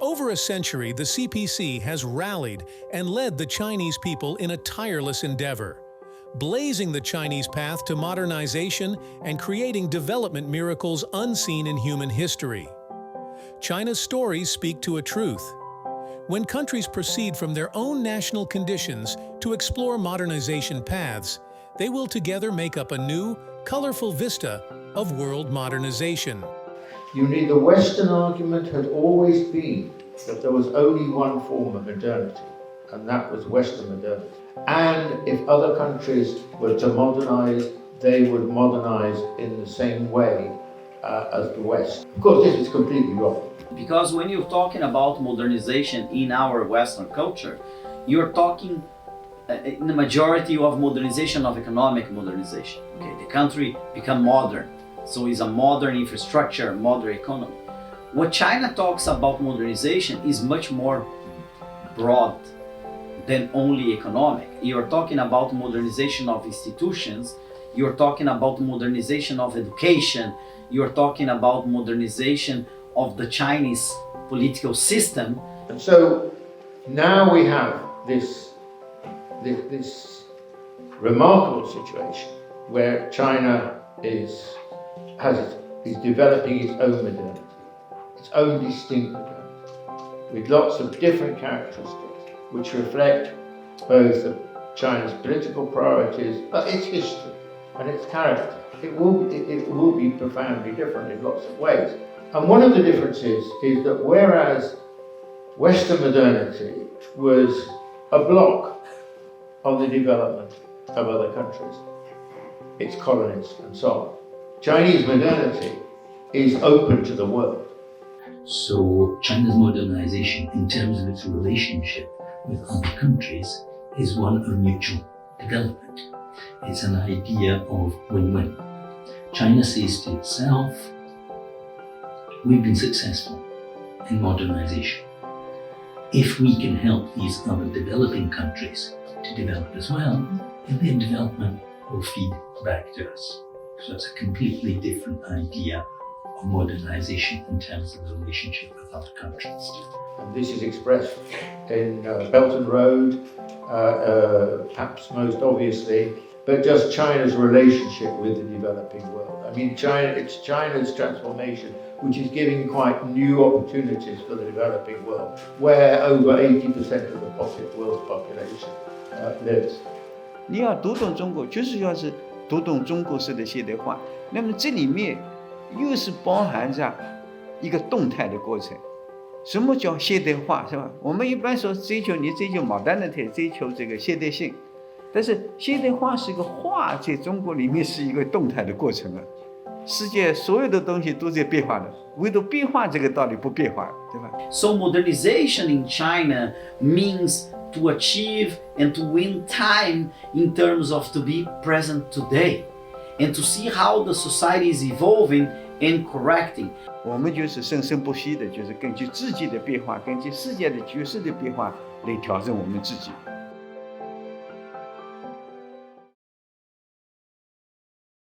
over a century, the CPC has rallied and led the Chinese people in a tireless endeavor, blazing the Chinese path to modernization and creating development miracles unseen in human history. China's stories speak to a truth. When countries proceed from their own national conditions to explore modernization paths, they will together make up a new, colorful vista of world modernization. The Western argument had always been that there was only one form of modernity, and that was Western modernity. And if other countries were to modernize, they would modernize in the same way as the West. Of course, this is completely wrong. Because when you're talking about modernization in our Western culture, you're talking in the majority of modernization of economic modernization. Okay, the country become modern, so it's a modern infrastructure, modern economy. What China talks about modernization is much more broad than only economic. You're talking about modernization of institutions, you're talking about modernization of education, you're talking about modernization of the Chinese political system. And so now we have this remarkable situation where China is developing its own modernity, its own distinct modernity, with lots of different characteristics which reflect both China's political priorities, but its history and its character. It will be profoundly different in lots of ways. And one of the differences is that whereas Western modernity was a block on the development of other countries, its colonies and so on, Chinese modernity is open to the world. So China's modernization in terms of its relationship with other countries is one of mutual development. It's an idea of win-win. China says to itself, we've been successful in modernization. If we can help these other developing countries to develop as well, then their development will feed back to us. So it's a completely different idea of modernization in terms of the relationship with other countries. And this is expressed in Belt and Road, perhaps most obviously, but just China's relationship with the developing world. I mean, it's China's transformation which is giving quite new opportunities for the developing world, where over 80% of the world's population lives. 你要读懂中国，就是要是读懂中国式的现代化。那么这里面又是包含着一个动态的过程。什么叫现代化，是吧？我们一般说追求 modernity， 追求这个现代性。但是现代化是个化，在中国里面是一个动态的过程啊。世界所有的东西都在变化的，唯独变化这个道理不变化，对吧？ So modernization in China means to achieve and to win time in terms of to be present today and to see how the society is evolving and correcting. 我们就是生生不息的，就是根据自己的变化，根据世界的局势的变化来调整我们自己。